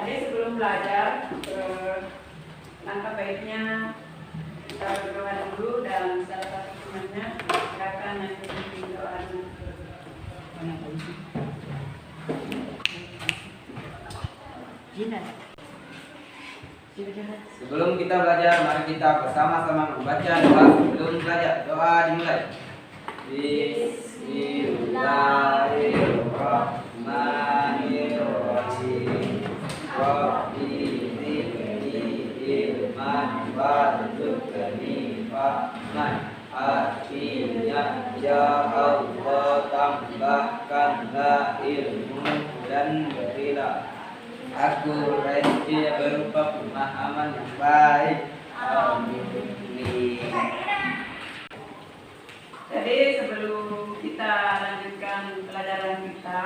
Jadi sebelum belajar, langkah baiknya kita berdoa dulu dan salah satu temannya silakan nanti bimbing doanya. Sebelum kita belajar, mari kita bersama-sama membaca doa sebelum belajar. Doa dimulai. Bismillahirrahmanirrahim. Rabbi zidni ilman warzuqni fahman. Artinya, ya Allah, tambahkanlah ilmu dan berilah aku rezeki berupa pemahaman yang baik. Amin. Jadi sebelum kita lanjutkan pelajaran kita,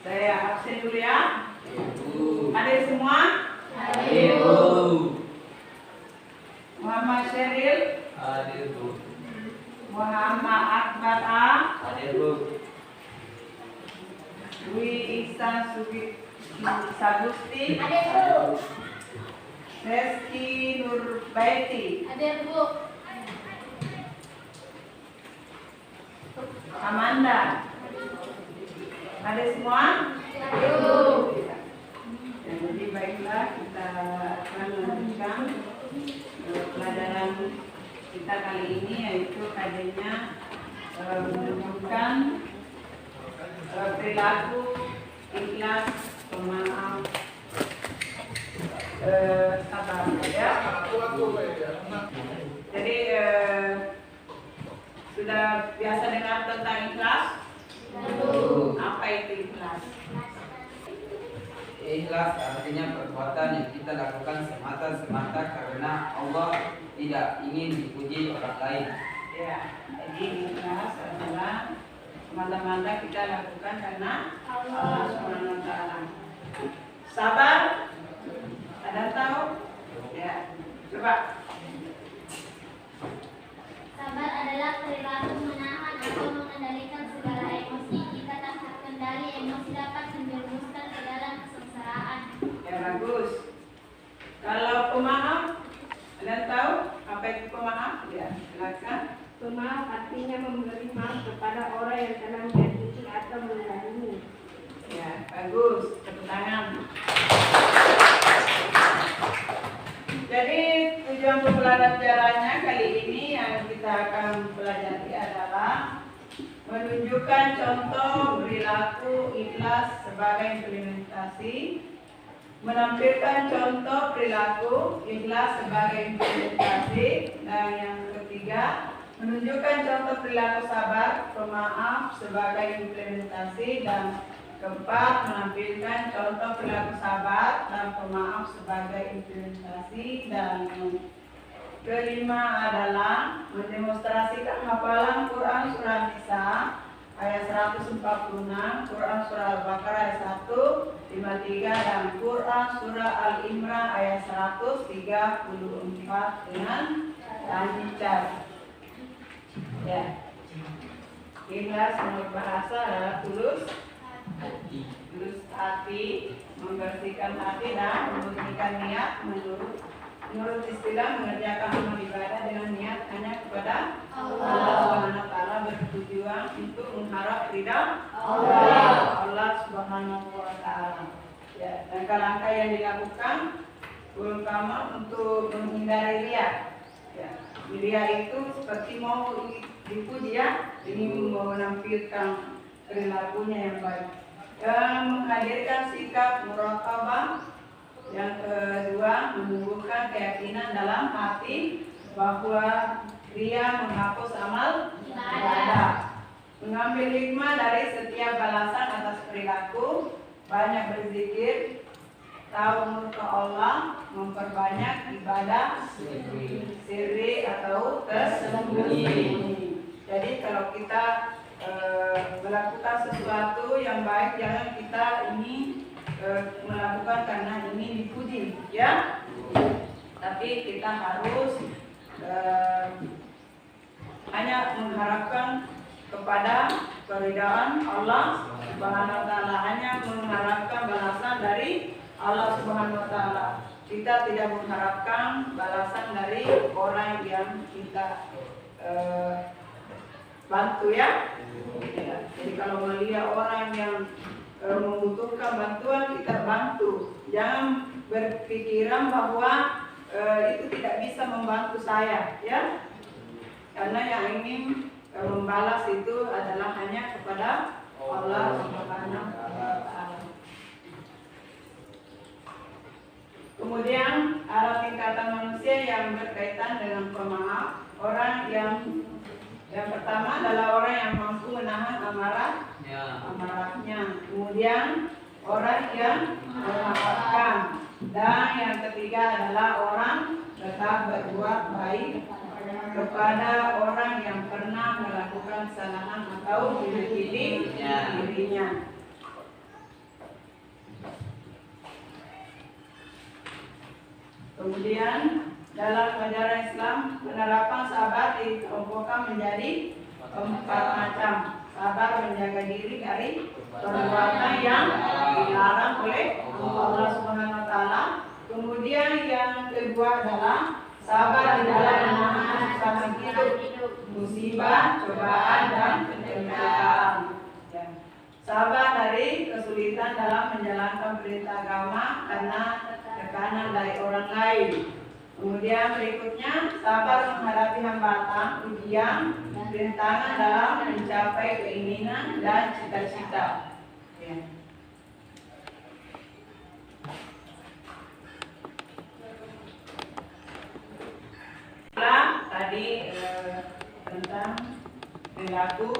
saya absen dulu ya. Hadir semua? Hadir. Muhammad Syaril, Hadir, Bu. Muhammad Akbar A, Hadir, Bu. Dwi Ihsan Sagusti, Reski Nurbaiti, Hadir, Bu. Amanda. Ada semua? Ya, jadi baiklah kita akan melanjutkan pelajaran kita kali ini, yaitu kajiannya menunjukkan perilaku ikhlas, pemaaf, sabar ya. Jadi sudah biasa dengar tentang ikhlas? Apa itu ikhlas? Ikhlas artinya perbuatan yang kita lakukan semata-mata karena Allah, tidak ingin dipuji orang lain. Ya, jadi ikhlas adalah semata-mata kita lakukan karena Allah Subhanahu wa Ta'ala. Sabar, ada tahu? Ya, coba. Sabar adalah perilaku menahan atau mengendalikan segala emosi. Jika tak terkendali, emosi dapat menjerumuskan ke dalam kesengsaraan. Ya, bagus. Kalau pemaaf, ada tahu apa itu pemaaf? Ya, silakan. Pemaaf artinya memberi maaf kepada orang yang telah menyakiti atau menzalimi. Ya, bagus. Tepuk tangan. Jadi tujuan pembelajarannya kali ini yang kita akan pelajari adalah menunjukkan contoh perilaku ikhlas sebagai implementasi, menampilkan contoh perilaku ikhlas sebagai implementasi, dan yang ketiga menunjukkan contoh perilaku sabar, pemaaf sebagai implementasi, dan keempat menampilkan contoh perilaku sabar dan pemaaf sebagai implementasi, dan yang kelima adalah mendemonstrasikan hafalan Quran surah Nisa ayat 146, Quran surah Al-Baqarah ayat 153, dan Quran surah Al-Imran ayat 134 dengan lancar. Ya, ikhlas menurut bahasa adalah tulus hati, membersihkan hati dan memurnikan niat. Menurut istilah mengerjakan amal ibadah dengan niat hanya kepada Allah Subhanahu wa Ta'ala, bertujuan untuk mengharap ridha Allah Subhanahu wa Ta'ala. Ya, langkah-langkah yang dilakukan terutama untuk menghindari riya. Ya, riya itu seperti mau dipuji ya, ini menampilkan perilakunya yang baik. Dan menghadirkan sikap muraqabah. Yang kedua, menumbuhkan keyakinan dalam hati bahwa riya menghapus amal ibadah. Mengambil hikmah dari setiap balasan atas perilaku, banyak berzikir, tahu murka Allah, memperbanyak ibadah sirri atau tersembunyi. Jadi kalau kita melakukan sesuatu yang baik, jangan kita ini melakukan karena ingin dipuji, ya. Tapi kita harus hanya mengharapkan kepada keridhaan Allah Subhanahu wa taala, hanya mengharapkan balasan dari Allah Subhanahu wa taala. Kita tidak mengharapkan balasan dari orang yang kita bantu ya. Jadi kalau melihat orang yang membutuhkan bantuan, kita bantu. Jangan berpikiran bahwa itu tidak bisa membantu saya ya. Karena yang ingin membalas itu adalah hanya kepada Allah Subhanahu wa taala. Kemudian ada tingkatan manusia yang berkaitan dengan pemaaf. Orang yang pertama adalah orang yang mampu menahan amarahnya. Kemudian orang yang memaafkan. Dan yang ketiga adalah orang tetap berbuat baik kepada orang yang pernah melakukan kesalahan atau menyakiti dirinya. Kemudian dalam ajaran Islam, penerapan sabar dikelompokkan menjadi 4 macam. Sabar menjaga diri dari perbuatan yang dilarang oleh Allah Subhanahu wa taala. Kemudian yang kedua adalah sabar di dalam menahan susah hidup, musibah, cobaan dan penderitaan. Sabar dari kesulitan dalam menjalankan perintah agama karena tekanan dari orang lain. Kemudian berikutnya, sabar menghadapi hambatan, ujian, rintangan dalam mencapai keinginan dan cita-cita. Ya. Tadi tentang perilaku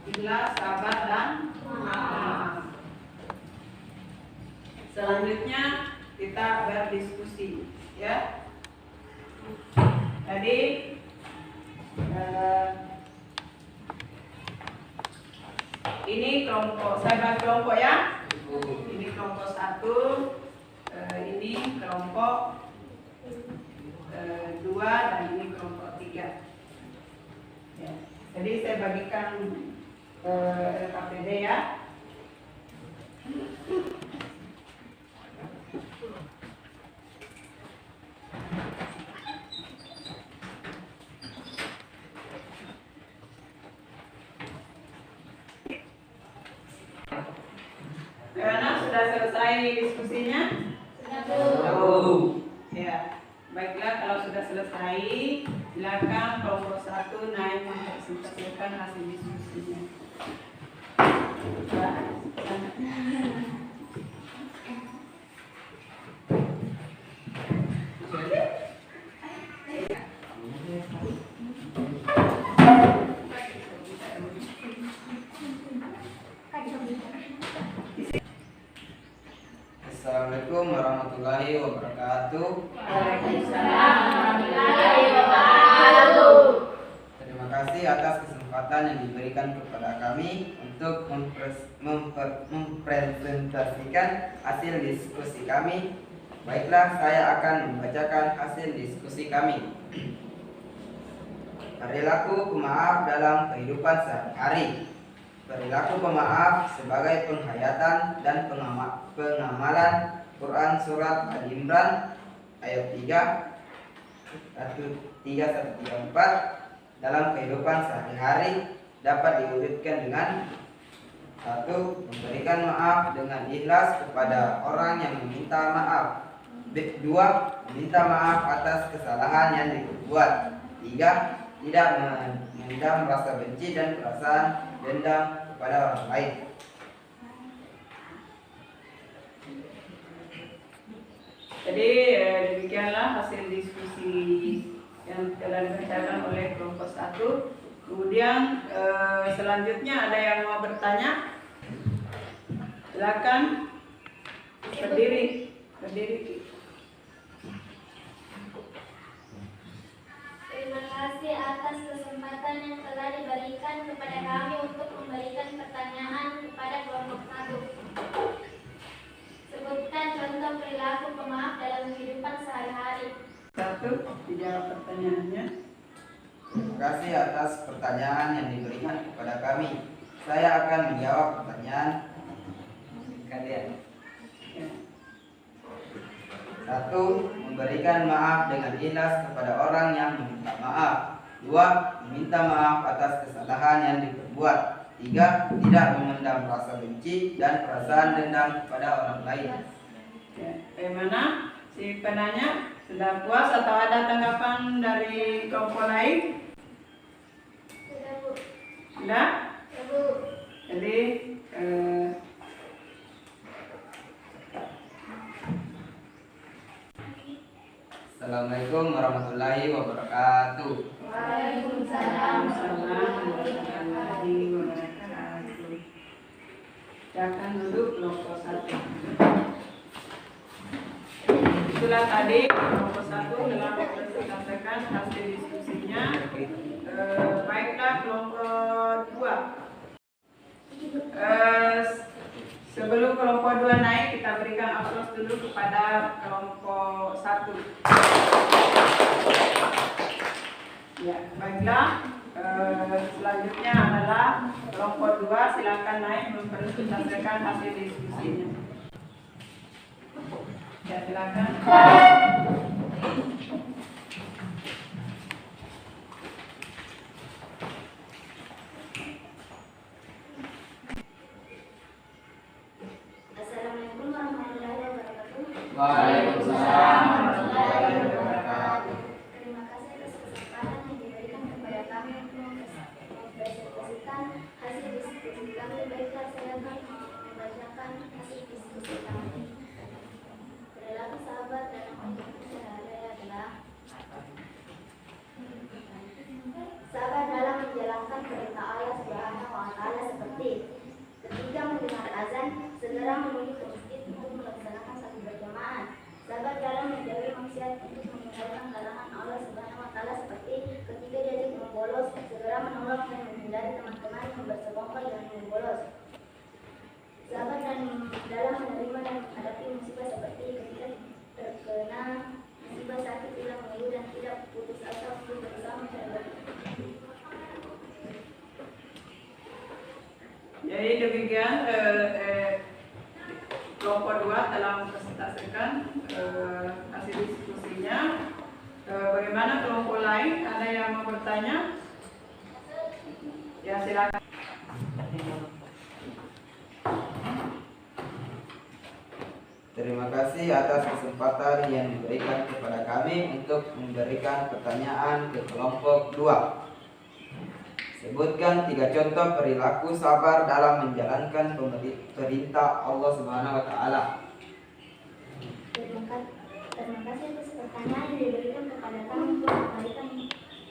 ikhlas, sabar dan maaf. Selanjutnya kita berdiskusi, ya. Tadi ini kelompok, saya bahas kelompok ya. Ini kelompok 1, ini kelompok 2 dan ini kelompok 3. Ya. Jadi saya bagikan LKPD ya. Karena sudah selesai diskusinya? Sudah. Ya. Baiklah, kalau sudah selesai, silakan kelompok 1 naik mempresentasikan hasil diskusinya. Assalamualaikum warahmatullahi wabarakatuh. Waalaikumsalam warahmatullahi wabarakatuh. Terima kasih atas kesempatan yang diberikan kepada kami untuk mempresentasikan hasil diskusi kami. Baiklah, saya akan membacakan hasil diskusi kami. Perilaku pemaaf dalam kehidupan sehari-hari. Perilaku pemaaf sebagai penghayatan dan pengamalan Quran Surat Al-Imran ayat 3:1-4 dalam kehidupan sehari-hari dapat diwujudkan dengan 1. Memberikan maaf dengan ikhlas kepada orang yang meminta maaf. 2. Meminta maaf atas kesalahan yang diperbuat. 3. Tidak memendam rasa benci dan perasaan dendam kepada orang lain. Jadi demikianlah hasil diskusi yang telah dibacakan oleh kelompok 1. Kemudian selanjutnya ada yang mau bertanya? Silakan berdiri. Terima kasih atas kesempatan yang telah diberikan kepada kami untuk memberikan pertanyaan kepada kelompok 1. Sebutkan contoh perilaku pemaaf dalam kehidupan sehari-hari. 1, dijawab pertanyaannya. Terima kasih atas pertanyaan yang diberikan kepada kami. saya akan menjawab pertanyaan kalian. 1. Memberikan maaf dengan ikhlas kepada orang yang meminta maaf. 2. Meminta maaf atas kesalahan yang diperbuat. 3. Tidak memendam rasa benci dan perasaan dendam kepada orang lain. Bagaimana si penanya? Sudah puas atau ada tanggapan dari kelompok lain? Sudah, Bu. Sudah? Ya, Bu. Jadi Assalamualaikum warahmatullahi wabarakatuh. Waalaikumsalam. Silakan duduk kelompok 1. Itulah tadi kelompok 1 telah mempresentasikan hasil diskusinya. Baiklah kelompok 2. Sebelum kelompok 2 naik, kita berikan aplaus dulu kepada kelompok 1. Ya, baiklah. Selanjutnya adalah kelompok 2. Silakan naik mempresentasikan hasil diskusinya. Ya, silakan. Assalamualaikum warahmatullahi wabarakatuh. Waalaikumsalam warahmatullahi wabarakatuh. Terima kasih atas kesempatan yang diberikan kepada kami untuk mempresentasikan hasil diskusi kami. Baiklah, saya akan membacakan hasil diskusi kami. Perilaku sahabat dalam kehidupan sehari-hari adalah sahabat dalam menjalankan perintah Allah Subhanahu wa Ta'ala seperti ketika mendengar azan, segera menuju ke masjid untuk melaksanakan salat berjamaah. Sahabat dalam menjauhi maksiat untuk meninggalkan larangan Allah Subhanahu wa Ta'ala seperti ketika diajak membolos, segera menolak dan menghindari teman-teman yang bersekongkol dengan membolos. Sahabat dalam menerima dan menghadapi musibah seperti ketika terkena musibah sakit, tidak mengeluh dan tidak putus asa untuk berusaha mencari. Jadi demikian kelompok 2 telah mempresentasikan hasil diskusinya. Bagaimana kelompok lain? Ada yang mau bertanya? Ya, silakan. Terima kasih atas kesempatan yang diberikan kepada kami untuk memberikan pertanyaan ke kelompok 2. Sebutkan 3 contoh perilaku sabar dalam menjalankan perintah Allah Subhanahu wa Ta'ala. Terima kasih atas pertanyaan yang diberikan kepada kami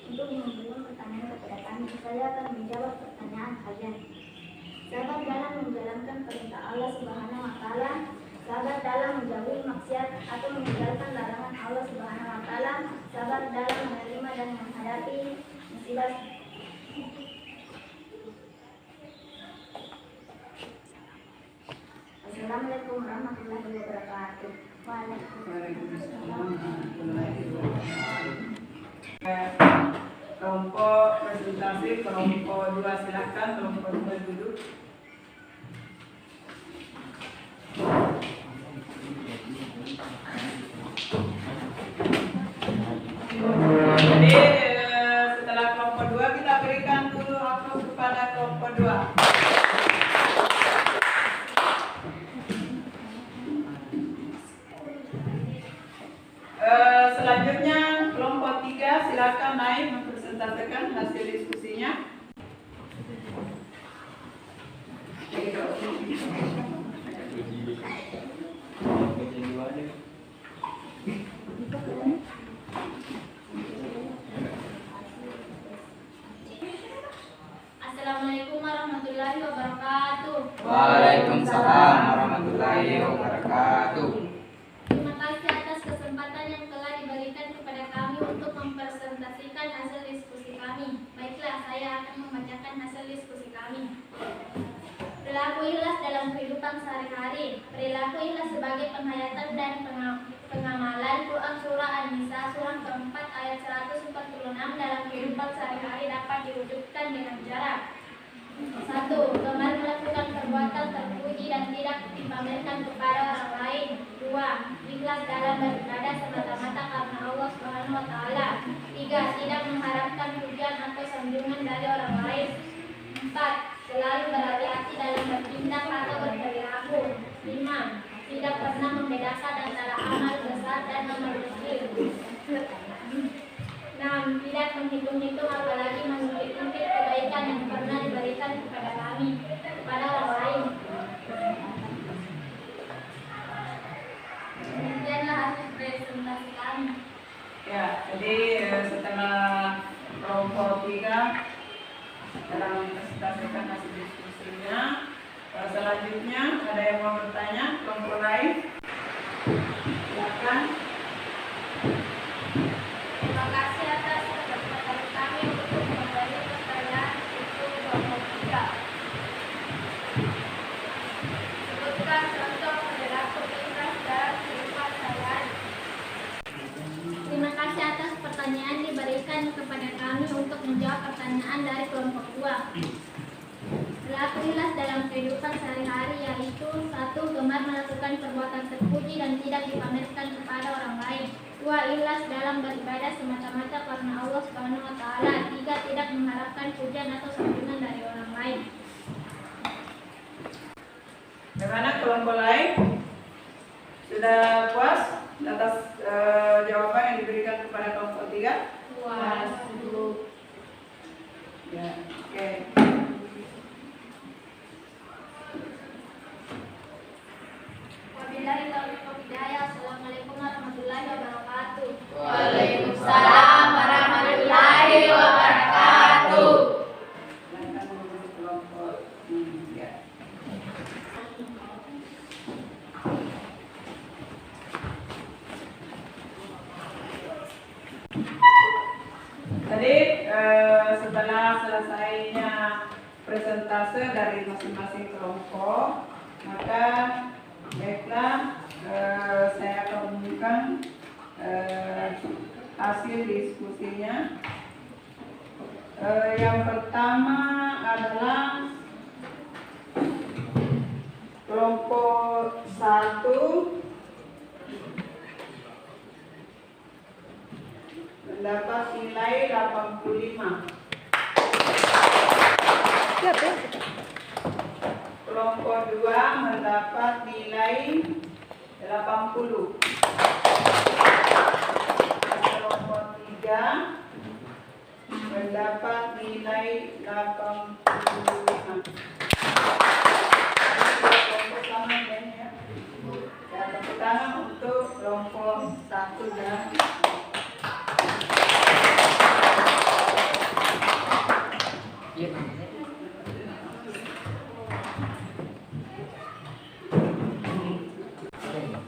untuk memberikan pertanyaan kepada kami. Saya akan menjawab pertanyaan kalian. Sabar dalam menjalankan perintah Allah Subhanahu wa Ta'ala. Sabar dalam menjauhi maksiat atau meninggalkan larangan Allah Subhanahu wa Ta'ala. Sabar dalam menerima dan menghadapi musibah. Assalamualaikum warahmatullahi wabarakatuh. Kelompok presentasi kelompok 2 silakan, kelompok 2 duduk. Jadi setelah kelompok 2 kita berikan dulu aplaus kepada kelompok 2. Selanjutnya kelompok 3 silakan naik mempresentasikan hasil diskusinya. Assalamualaikum warahmatullahi wabarakatuh. Waalaikumsalam warahmatullahi wabarakatuh. Terima kasih atas kesempatan yang telah diberikan kepada kami untuk mempresentasikan hasil diskusi kami. Baiklah, saya akan membacakan hasil diskusi kami. Perilaku ikhlas dalam kehidupan sehari-hari. Perilaku ikhlas sebagai penghayatan dan pengamalan Quran Surah An-Nisa surah keempat ayat 146 dalam kehidupan sehari-hari dapat diwujudkan dengan cara 1. pernah membedakan antara amal besar dan amal kecil. 6. Tidak menghitung-hitung apalagi mengungkit-ungkit kebaikan yang pernah diberikan kepada kami, kepada orang lain. Demikianlah hasil presentasi kami. Ya, jadi setelah kelompok 3 telah mempresentasikan hasil diskusinya, selanjutnya ada yang mau bertanya? Kelompok lain? Silakan. Terima kasih atas kesempatan kami untuk memberi pertanyaan untuk kelompok 3. Sebutkan contoh perilaku ikhlas dalam kehidupan sehari-hari. Terima kasih atas pertanyaan diberikan kepada kami untuk menjawab pertanyaan dari kelompok 2. Perilaku ikhlas dalam kehidupan sehari-hari yaitu 1. Gemar melakukan perbuatan terpuji dan tidak dipamerkan kepada orang lain. 2. Ikhlas dalam beribadah semata-mata karena Allah Subhanahu wa taala. 3. Tidak mengharapkan pujian atau sanjungan dari orang lain. Bagaimana kelompok lain? Sudah puas atas jawaban yang diberikan kepada kelompok 3? Puas. Ya, oke. Wabillahi taufiq wal hidayah. Assalamualaikum warahmatullahi wabarakatuh. Waalaikumsalam warahmatullahi wabarakatuh. Silakan untuk kelompok 3. Tadi setelah selesainya presentase dari masing-masing kelompok, maka baiklah saya akan umumkan hasil diskusinya. Yang pertama adalah kelompok 1 mendapat nilai 85. Kelompok 2 mendapat nilai 80. Kelompok 3 mendapat nilai 85. Kelompok sama ya. Ya, tepuk tangan untuk kelompok 1 dan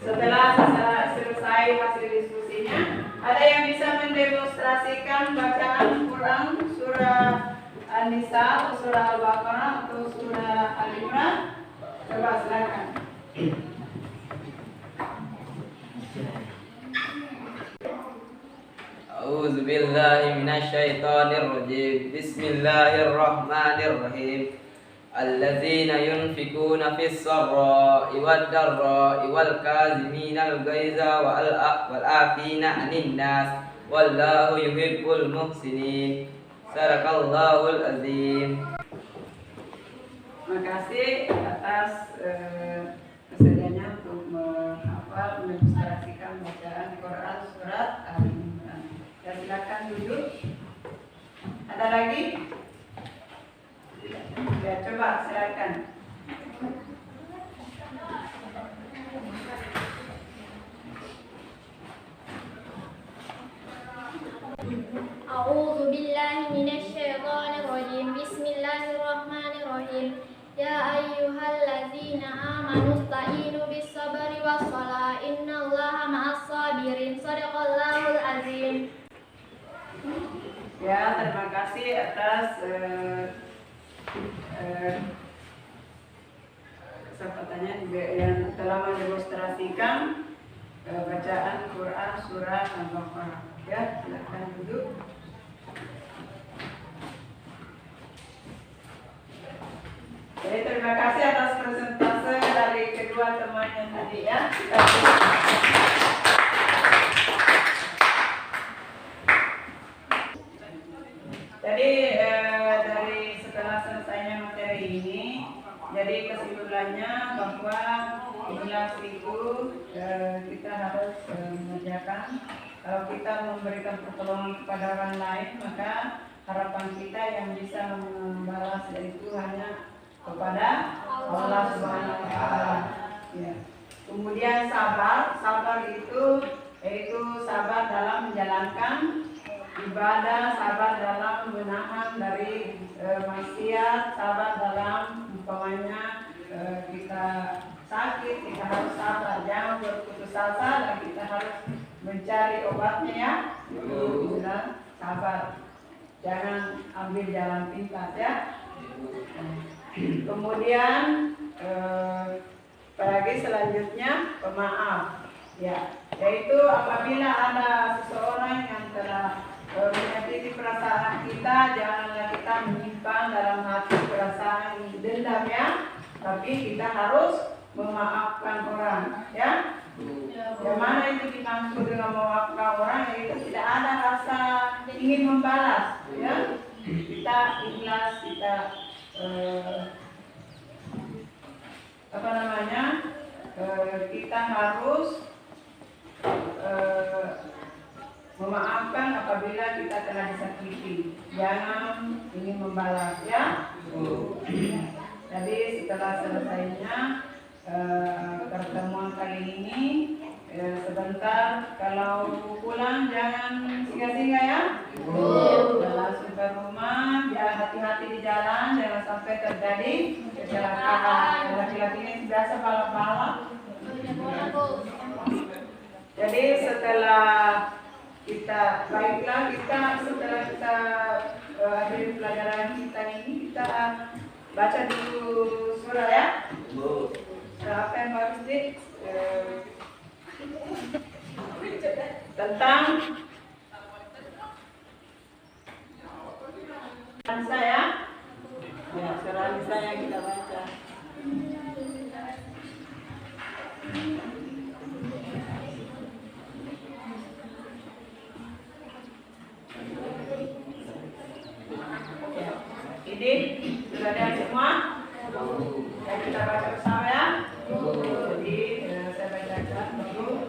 setelah selesai hasil diskusinya, ada yang bisa mendemonstrasikan bacaan Quran surah An-Nisa atau surah Al-Baqarah atau surah Al-Imran? Coba silakan. A'udzu billahi minasyaitonir rajim. Bismillahirrahmanirrahim. Alladzina yunfikuna fis sarra'i wad dharra'i wal kaziminal ghaiza wal 'afina 'anil nas wallahu yuhibbul muhsinin. Sadaqallahul azim. Terima kasih atas kesediaannya untuk menghafal mendemonstrasikan bacaan Quran surat Al-Imran. Ya, silakan duduk. Ada lagi? Ya, coba silakan. A'udzu billahi minasy syaithanir rajim. Bismillahirrahmanirrahim. Ya ayyuhalladzina amanu ista'inu bis sabri was shalah innallaha ma'as sabirin. Shadaqallahul azim. Ya, terima kasih atas kesempatannya yang telah mendemonstrasikan bacaan Quran surah Al-Baqarah. Ya, silakan duduk. Jadi terima kasih atas presentase dari kedua temannya tadi ya. Jadi dari setelah selesainya materi ini, jadi kesimpulannya bahwa ikhlas itu kita harus mengerjakan. Kalau kita memberikan pertolongan kepada orang lain, maka harapan kita yang bisa membalas itu hanya kepada Allah Subhanahu wa Ta'ala. Ya. Kemudian sabar itu yaitu sabar dalam menjalankan ibadah, sabar dalam menahan dari maksiat, sabar dalam umpamanya kita sakit, kita harus sabar, jangan berputus asa dan kita harus mencari obatnya ya. Sudah sabar, jangan ambil jalan pintas ya. Kemudian apalagi selanjutnya pemaaf ya, yaitu apabila ada seseorang yang telah menyakiti perasaan kita, janganlah kita menyimpan dalam hati perasaan dendam ya, tapi kita harus memaafkan orang ya. Yang mana itu dimaksud dengan memaafkan orang, yaitu tidak ada rasa ingin membalas ya, kita ikhlas, kita kita harus memaafkan apabila kita telah disakiti, jangan ingin membalas ya. Jadi setelah selesainya pertemuan kali ini, sebentar kalau pulang jangan singgah-singgah ya. Langsung ke rumah, ya hati-hati di jalan, jangan sampai terjadi kecelakaan. Laki-laki ini biasa balap-balap. Jadi setelah kita setelah kita akhiri pelajaran kita ini, kita baca dulu surah ya. Apa yang harus tentang saya ya, surah saya kita baca. Ya. Ini sudah ada semua. Ya, kita baca bersama ya. Jadi saya bacakan dulu.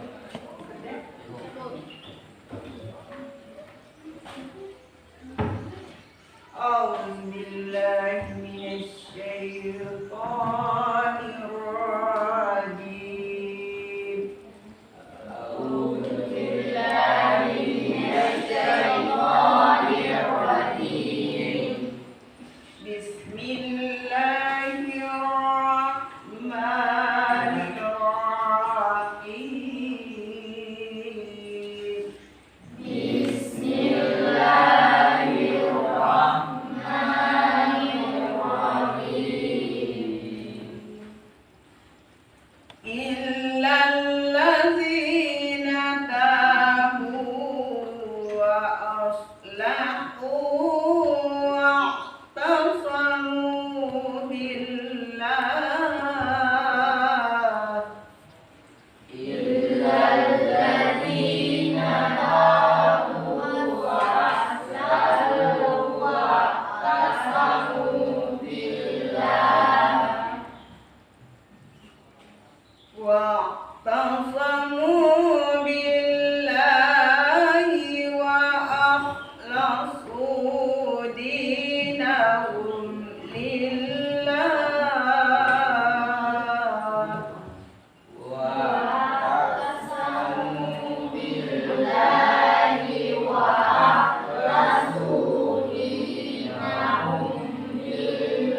A'udzubillahi minasyaitonir rajim. A'udzubillahi minasyaitonir rajim. Bismillahirrahmanirrahim. واعتصموا بالله وأخلصوا دينهم لله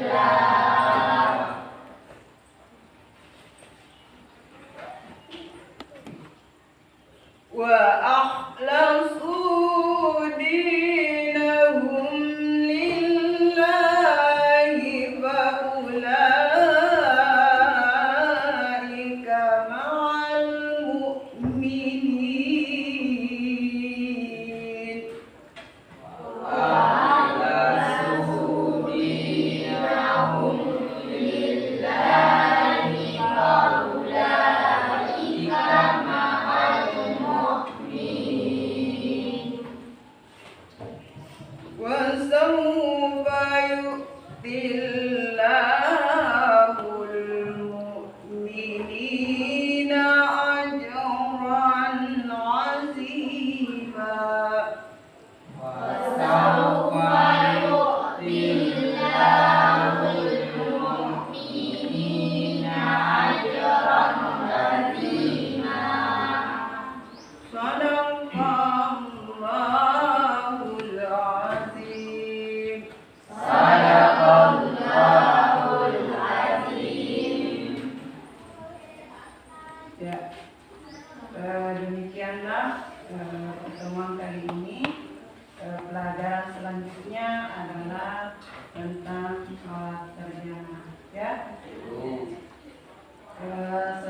وأخلصوا دينهم لله فأولئك مع المؤمنين. وأخلصوا دينهم لله فأولئك مع وسوف يؤتي الله المؤمنين terjemah ya. Ibu. Terus